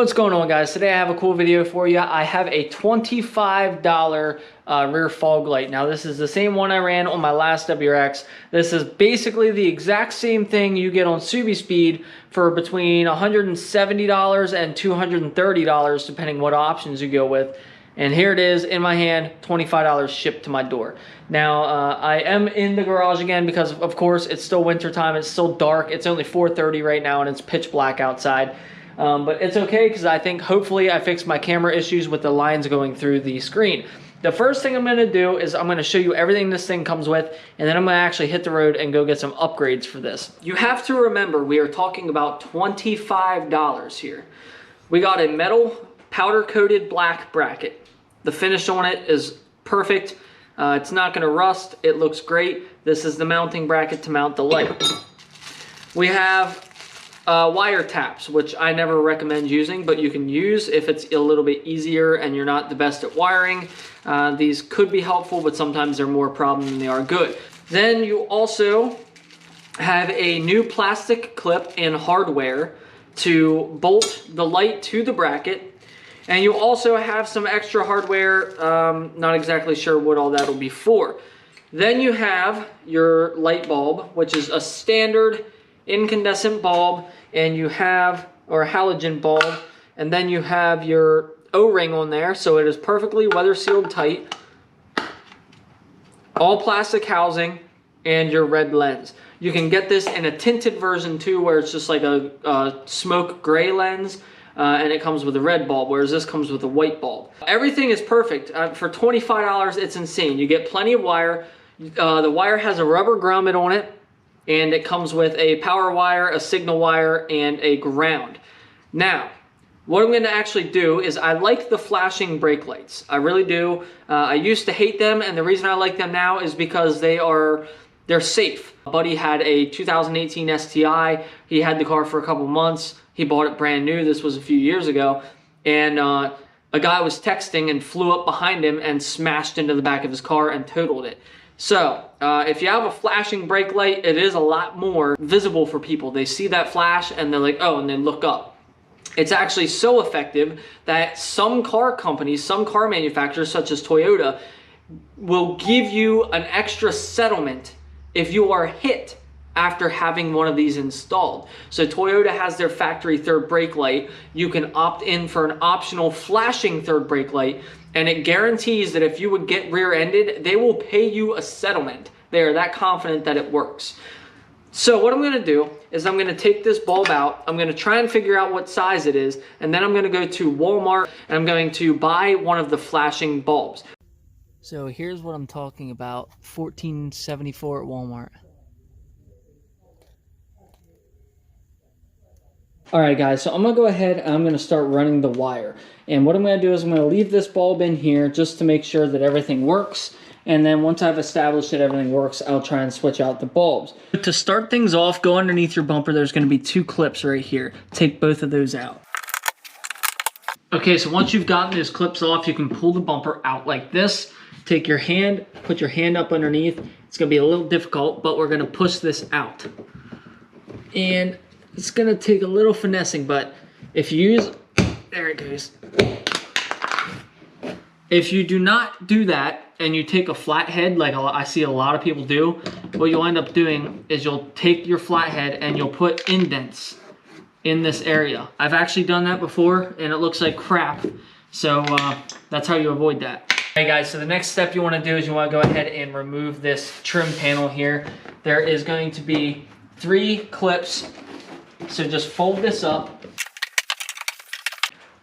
What's going on, guys? Today I have a cool video for you. I have a $25 rear fog light. Now this is the same one I ran on my last WRX. This is basically the exact same thing you get on Subispeed for between $170 and $230 depending what options you go with. And here it is in my hand, $25 shipped to my door. Now, I am in the garage again because, of course, it's still winter time. It's still dark. It's only 4:30 right now and it's pitch black outside. But it's okay because I think hopefully I fixed my camera issues with the lines going through the screen. The first thing I'm going to do is I'm going to show you everything this thing comes with, and then I'm going to actually hit the road and go get some upgrades for this. You have to remember we are talking about $25 here. We got a metal powder coated black bracket. The finish on it is perfect. It's not going to rust. It looks great. This is the mounting bracket to mount the light. We have wire taps, which I never recommend using, but you can use if it's a little bit easier and you're not the best at wiring. These could be helpful, but sometimes they're more problem than they are good. Then you also have a new plastic clip and hardware to bolt the light to the bracket. And you also have some extra hardware, not exactly sure what all that'll be for. Then you have your light bulb, which is a standard incandescent bulb, and you have, or a halogen bulb, and then you have your O-ring on there, so it is perfectly weather sealed tight. All plastic housing, and your red lens. You can get this in a tinted version too, where it's just like a smoke gray lens. And it comes with a red bulb, whereas this comes with a white bulb. Everything is perfect. For $25, it's insane. You get plenty of wire. The wire has a rubber grommet on it, and it comes with a power wire, a signal wire, and a ground. Now, what I'm going to actually do is I like the flashing brake lights. I really do. I used to hate them, and the reason I like them now is because they're safe. A buddy had a 2018 STI. He had the car for a couple months. He bought it brand new. This was a few years ago. And a guy was texting and flew up behind him and smashed into the back of his car and totaled it. So if you have a flashing brake light, it is a lot more visible for people. They see that flash and they're like, oh, and they look up. It's actually so effective that some car companies, some car manufacturers such as Toyota, will give you an extra settlement if you are hit after having one of these installed. So Toyota has their factory third brake light. You can opt in for an optional flashing third brake light, and it guarantees that if you would get rear-ended, they will pay you a settlement. They are that confident that it works. So what I'm going to do is I'm going to take this bulb out. I'm going to try and figure out what size it is, and then I'm going to go to Walmart and I'm going to buy one of the flashing bulbs. So here's what I'm talking about. $14.74 at Walmart. Alright guys, so I'm going to go ahead and I'm going to start running the wire. And what I'm going to do is I'm going to leave this bulb in here just to make sure that everything works. And then once I've established that everything works, I'll try and switch out the bulbs. To start things off, go underneath your bumper. There's going to be two clips right here. Take both of those out. Okay, so once you've gotten those clips off, you can pull the bumper out like this. Take your hand, put your hand up underneath. It's going to be a little difficult, but we're going to push this out. And it's going to take a little finessing, but if you use, there it goes. If you do not do that and you take a flathead, like I see a lot of people do, what you'll end up doing is you'll take your flathead and you'll put indents in this area. I've actually done that before and it looks like crap. So that's how you avoid that. Hey guys, so the next step you want to do is you want to go ahead and remove this trim panel here. There is going to be 3 clips. So just fold this up.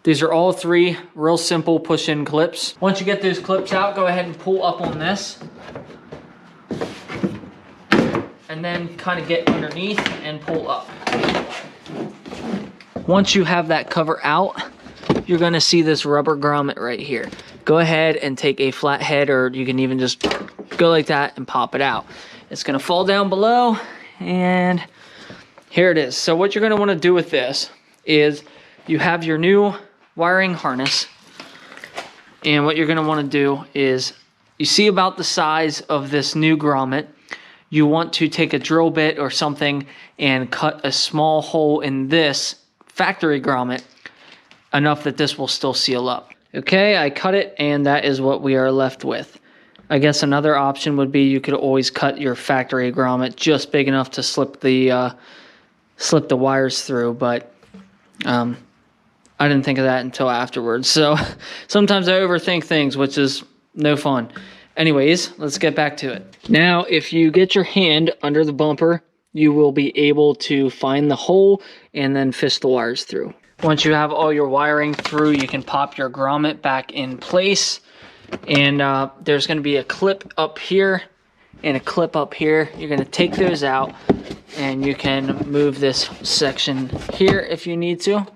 These are all 3 real simple push-in clips. Once you get those clips out, go ahead and pull up on this. And then kind of get underneath and pull up. Once you have that cover out, you're gonna see this rubber grommet right here. Go ahead and take a flathead, or you can even just go like that and pop it out. It's gonna fall down below, and here it is. So what you're going to want to do with this is you have your new wiring harness, and what you're going to want to do is you see about the size of this new grommet. You want to take a drill bit or something and cut a small hole in this factory grommet enough that this will still seal up. Okay, I cut it, and that is what we are left with. I guess another option would be you could always cut your factory grommet just big enough to slip the wires through, but I didn't think of that until afterwards. So sometimes I overthink things, which is no fun. Anyways, let's get back to it. Now, if you get your hand under the bumper, you will be able to find the hole and then fish the wires through. Once you have all your wiring through, you can pop your grommet back in place. And there's going to be a clip up here and a clip up here. You're going to take those out, and you can move this section here if you need to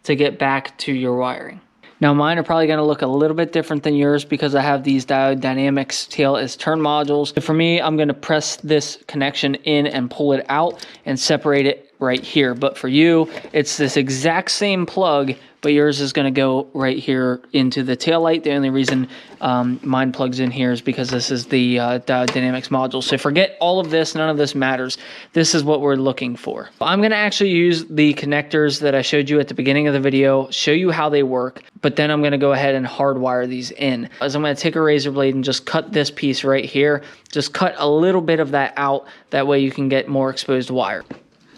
get back to your wiring. Now mine are probably going to look a little bit different than yours because I have these Diode Dynamics tail as turn modules. So for me, I'm going to press this connection in and pull it out and separate it right here. But for you, it's this exact same plug, but yours is going to go right here into the tail light. The only reason mine plugs in here is because this is the Diode Dynamics module. So forget all of this. None of this matters. This is what we're looking for. I'm going to actually use the connectors that I showed you at the beginning of the video, show you how they work, but then I'm going to go ahead and hardwire these in. As I'm going to take a razor blade and just cut this piece right here. Just cut a little bit of that out. That way you can get more exposed wire.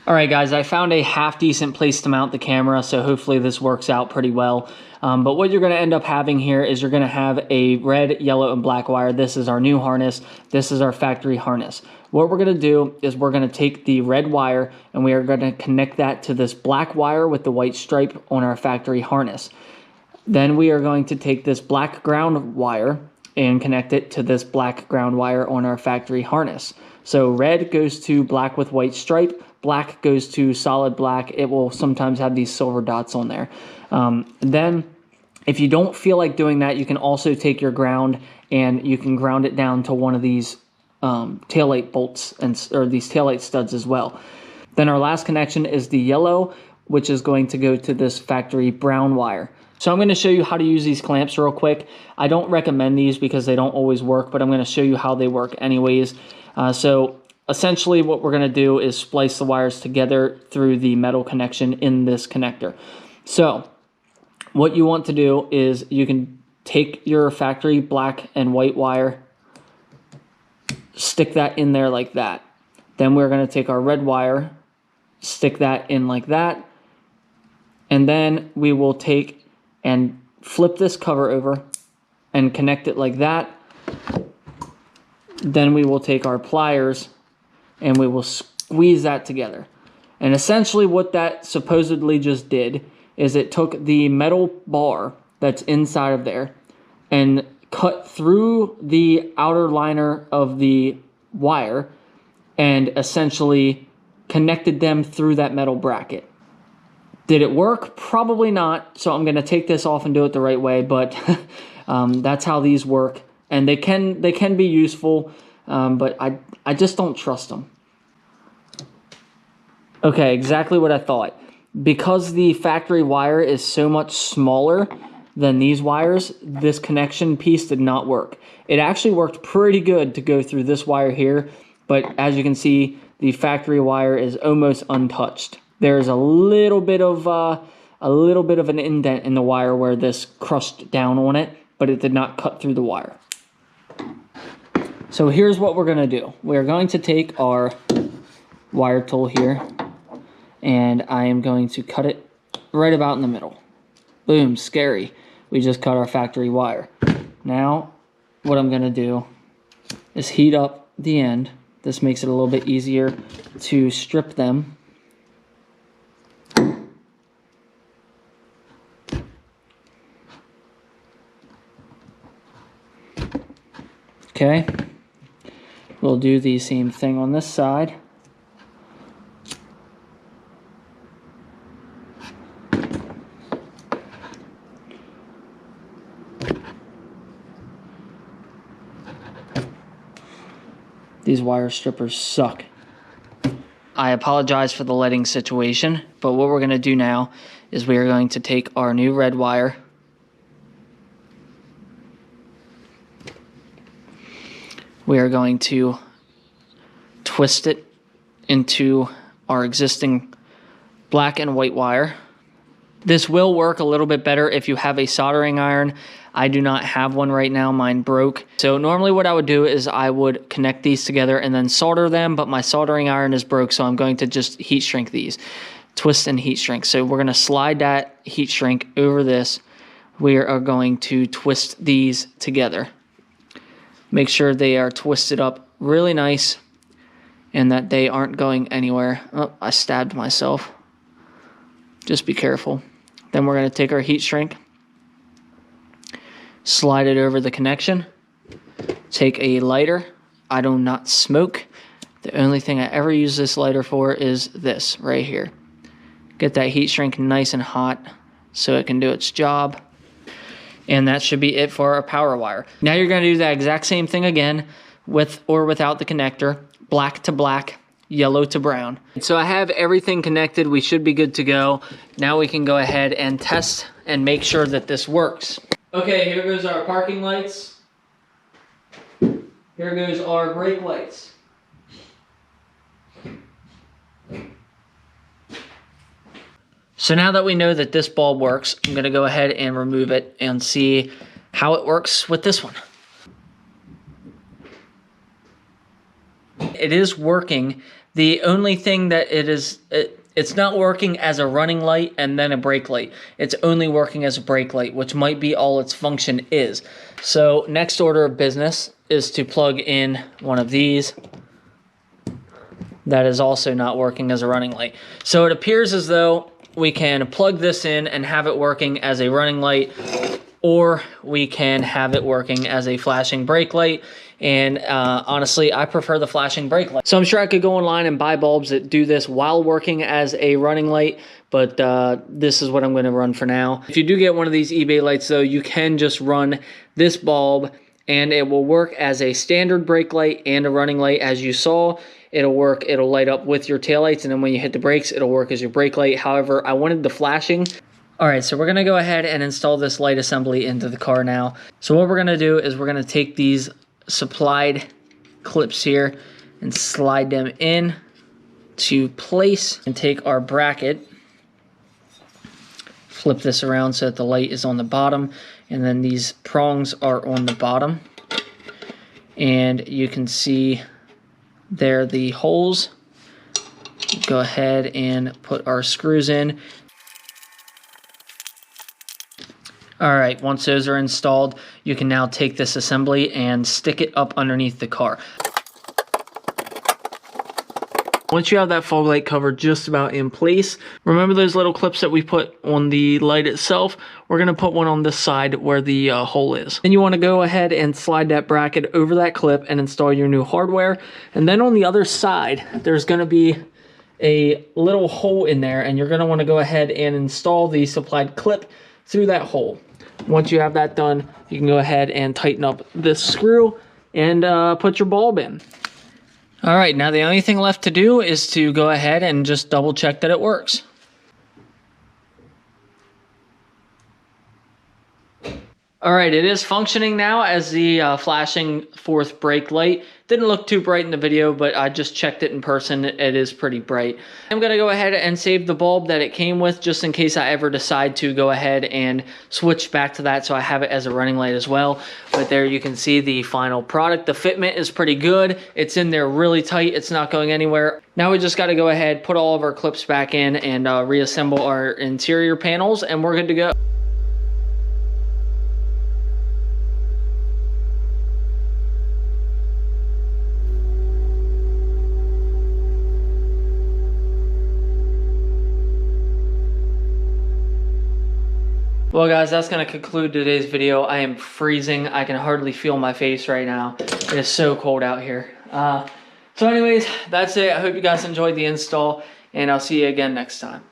Alright guys, I found a half decent place to mount the camera, so hopefully this works out pretty well. But what you're going to end up having here is you're going to have a red, yellow, and black wire. This is our new harness. This is our factory harness. What we're going to do is we're going to take the red wire and we are going to connect that to this black wire with the white stripe on our factory harness. Then we are going to take this black ground wire and connect it to this black ground wire on our factory harness. So red goes to black with white stripe. Black goes to solid black. It will sometimes have these silver dots on there. Then, if you don't feel like doing that, you can also take your ground and you can ground it down to one of these taillight bolts or these taillight studs as well. Then our last connection is the yellow, which is going to go to this factory brown wire. So I'm going to show you how to use these clamps real quick. I don't recommend these because they don't always work, but I'm going to show you how they work anyways. So essentially what we're going to do is splice the wires together through the metal connection in this connector. So what you want to do is you can take your factory black and white wire, stick that in there like that. Then we're going to take our red wire, stick that in like that, and then we will take and flip this cover over and connect it like that. Then we will take our pliers and we will squeeze that together. And essentially what that supposedly just did is it took the metal bar that's inside of there and cut through the outer liner of the wire and essentially connected them through that metal bracket. Did it work? Probably not. So I'm going to take this off and do it the right way, but that's how these work. And they can be useful, but I just don't trust them. Okay, exactly what I thought. Because the factory wire is so much smaller than these wires, this connection piece did not work. It actually worked pretty good to go through this wire here, but as you can see, the factory wire is almost untouched. There's a little bit of an indent in the wire where this crushed down on it, but it did not cut through the wire. So here's what we're going to do. We're going to take our wire tool here, and I am going to cut it right about in the middle. Boom, scary. We just cut our factory wire. Now, what I'm going to do is heat up the end. This makes it a little bit easier to strip them. Okay, we'll do the same thing on this side. These wire strippers suck. I apologize for the lighting situation, but what we're going to do now is we are going to take our new red wire, we are going to twist it into our existing black and white wire. This will work a little bit better if you have a soldering iron. I do not have one right now, mine broke. So normally what I would do is I would connect these together and then solder them, but my soldering iron is broke, so I'm going to just heat shrink these. Twist and heat shrink. So we're gonna slide that heat shrink over this. We are going to twist these together. Make sure they are twisted up really nice and that they aren't going anywhere. Oh, I stabbed myself. Just be careful. Then we're going to take our heat shrink, slide it over the connection, take a lighter. I do not smoke. The only thing I ever use this lighter for is this right here. Get that heat shrink nice and hot so it can do its job. And that should be it for our power wire. Now you're going to do that exact same thing again with or without the connector, black to black, yellow to brown. So I have everything connected. We should be good to go. Now we can go ahead and test and make sure that this works. Okay, here goes our parking lights. Here goes our brake lights. So now that we know that this bulb works, I'm going to go ahead and remove it and see how it works with this one. It is working. The only thing that it's not working as a running light and then a brake light. It's only working as a brake light, which might be all its function is. So next order of business is to plug in one of these. That is also not working as a running light. So it appears as though we can plug this in and have it working as a running light, or we can have it working as a flashing brake light. And honestly, I prefer the flashing brake light. So I'm sure I could go online and buy bulbs that do this while working as a running light, but this is what I'm going to run for now. If you do get one of these eBay lights though, you can just run this bulb and it will work as a standard brake light and a running light. As you saw, it'll work, it'll light up with your taillights, and then when you hit the brakes, it'll work as your brake light. However, I wanted the flashing. All right, so we're gonna go ahead and install this light assembly into the car now. So what we're gonna do is we're gonna take these supplied clips here and slide them in to place and take our bracket, flip this around so that the light is on the bottom, and then these prongs are on the bottom. And you can see there the holes. Go ahead and put our screws in. All right, once those are installed, you can now take this assembly and stick it up underneath the car. Once you have that fog light cover just about in place, remember those little clips that we put on the light itself? We're going to put one on this side where the hole is. Then you want to go ahead and slide that bracket over that clip and install your new hardware. And then on the other side, there's going to be a little hole in there, and you're going to want to go ahead and install the supplied clip through that hole. Once you have that done, you can go ahead and tighten up this screw and put your bulb in. All right, now the only thing left to do is to go ahead and just double check that it works. All right, it is functioning now as the flashing fourth brake light. Didn't look too bright in the video, but I just checked it in person. It is pretty bright. I'm gonna go ahead and save the bulb that it came with just in case I ever decide to go ahead and switch back to that, so I have it as a running light as well. But there you can see the final product. The fitment is pretty good. It's in there really tight. It's not going anywhere. Now we just gotta go ahead, put all of our clips back in and reassemble our interior panels, and we're good to go. Well guys, that's going to conclude today's video. I am freezing. I can hardly feel my face right now. It is so cold out here. So anyways, that's it. I hope you guys enjoyed the install, and I'll see you again next time.